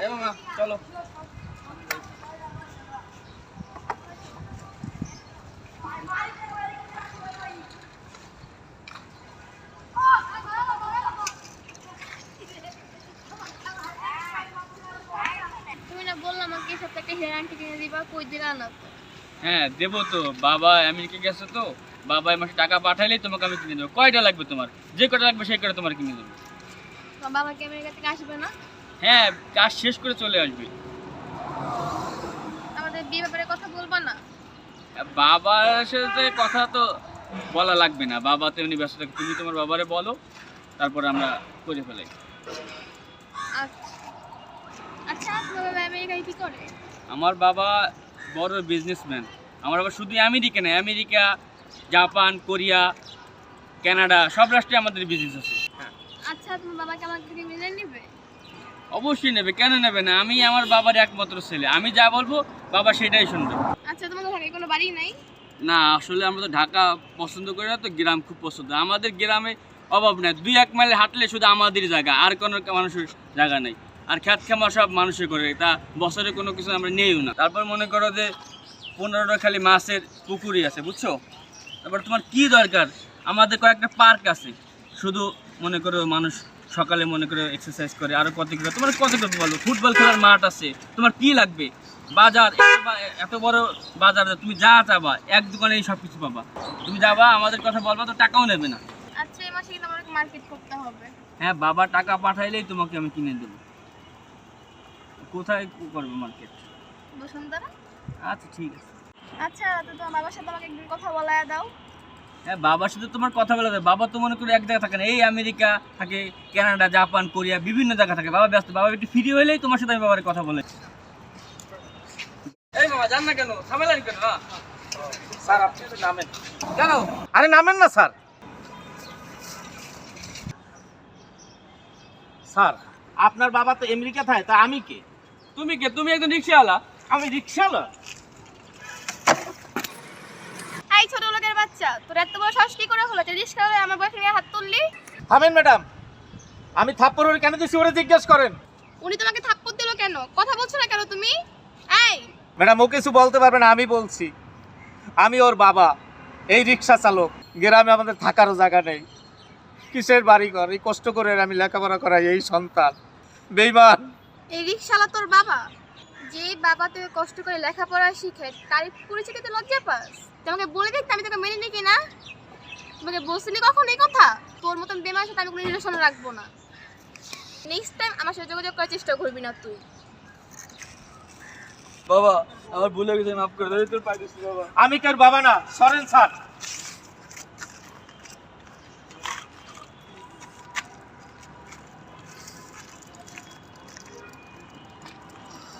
এই মামা চলো। তুমি না বললাম আমাকে এই সপ্তাহে একটা হেয়ার আংটি কিনে দিবা, কই দিলা না তো? হ্যাঁ দেবো তো, বাবা আমেরিকা গেছে তো, বাবা এই মাসে টাকা পাঠাইলেই তোমাকে আমি কিনে দেবো। কয়টা লাগবে তোমার? যে কটা লাগবে সেই কটা তোমার কিনে দেবো। তোমার বাবা কি আমেরিকা থেকে আসবে না? হ্যাঁ কাজ শেষ করে চলে আসবে। আমাদের বিয়ে ব্যাপারে কথা বলবা না? বাবার সাথে কথা তো বলা লাগবে না, বাবা তো এমনি ব্যস্ত থাকে। তুমি তোমার বাবারে বলো, তারপর আমরা করে ফেলাই। আচ্ছা আচ্ছা, তোমার বাবা আমেরিকায় কি করে? আমার বাবা বড় বিজনেসম্যান। আমার বাবা শুধু আমেরিকা নয়, আমেরিকা, জাপান, কোরিয়া, কানাডা সব রাষ্ট্রে আমাদের বিজনেস আছে। আচ্ছা, তোমার বাবাকে আমার থেকে মিলে নিবে? অবশ্যই নেবে, কেন নেবে না? আমি আমার বাবার একমাত্র ছেলে, আমি যা বলবো বাবা সেটাই শুনবে। আচ্ছা, তোমাদের ঘরে কোনো বাড়ি নাই? না আসলে আমরা তো ঢাকা পছন্দ করি না, তো গ্রাম খুব পছন্দ। আমাদের গ্রামে অভাব নাই, 2-1 মাইল হাঁটলে শুধু আমাদেরই জায়গা, আর কোনো মানুষের জায়গা নেই। আর খ্যাত খামা সব মানুষে করে, তা বছরে কোনো কিছু আমরা নেইও না। তারপর মনে করো যে 15টা খালি মাছের পুকুরই আছে, বুঝছো? তারপর তোমার কি দরকার? আমাদের কয়েকটা পার্ক আছে, শুধু মনে করো মানুষ সকালে মনে করো এক্সারসাইজ করে। আরো কত কিছু, তোমার কত কিছু বলো, ফুটবল খেলার মাঠ আছে। তোমার কি লাগবে? বাজার, এত বড় বাজার, তুমি যা চাবা এক দোকানেই সব কিছু পাবা। তুমি যাবা, আমাদের কথা বলবা, তো টাকাও নেবে না। আচ্ছা, এই মাসে কিন্তু আমাকে মার্কেট করতে হবে। হ্যাঁ বাবা টাকা পাঠাইলেই তোমাকে আমি কিনে দেবো। কোথায় করবে মার্কেট? বসুন্ধরা। আচ্ছা ঠিক আছে। আচ্ছা, তো তোমার বাবার সাথে আমাকে একদিন কথা বলায় দাও। হ্যাঁ বাবার সাথে তোমার কথা বলা যায়। বাবা তো মনে করি এক জায়গায় থাকে না, এই আমেরিকা থাকে, কানাডা, জাপান, কোরিয়া বিভিন্ন জায়গা থাকে। বাবা ব্যস্ত, বাবা একটু ফ্রি হইলেই তোমার সাথে আমি বাবার কথা বলে। এই মামা জান না কেন, ঝামেলা কেন? না স্যার আপনি তো নামেন। কেন? আরে নামেন না স্যার। স্যার আপনার বাবা তো আমেরিকা থাকে, তা আমি কে? তুমি কে? তুমি একজন রিক্সাওয়ালা। আমি রিক্সাওয়ালা? এই ছোট লোকের বাচ্চা, তোর এত বড় সাহস কি করে হলো যে রিস্কা হয়ে আমার বয়ফ্রেন্ডের হাত তুললি? থামেন ম্যাডাম, আমি থাপ্পড় ওরে কেন দিছি ওরে জিজ্ঞেস করেন। উনি তোমাকে থাপ্পড় দিল কেন? কথা বলছো না কেন তুমি? এই ম্যাডাম ও কিছু বলতে পারবে না, আমি বলছি। আমি ওর বাবা, এই রিক্সা চালক। গ্রামে আমাদের থাকারও জায়গা নেই, কিসের বাড়ি ঘর? এই কষ্ট করে আমি লেখাপড়া করাই এই সন্তান। বেইমান। এই রিকশালা তোর বাবা? যে বাবা তোকে কষ্ট করে লেখাপড়া শিখে তার পরিচয় দিতে লজ্জা পাস? তোমাকে বলে দিতে আমি তোকে মেনে নিই কিনা? তোমাকে বলছিলি কখন এই কথা? তোর মতন বেমার সাথে আমি কোনো রিলেশন রাখবো না। নেক্সট টাইম আমার সাথে যোগাযোগ করার চেষ্টা করবি না তুই। বাবা আমার ভুলে গেছে, মাফ করে দাও। তোর পাই দিচ্ছি বাবা। আমি কার বাবা না, সরেন স্যার।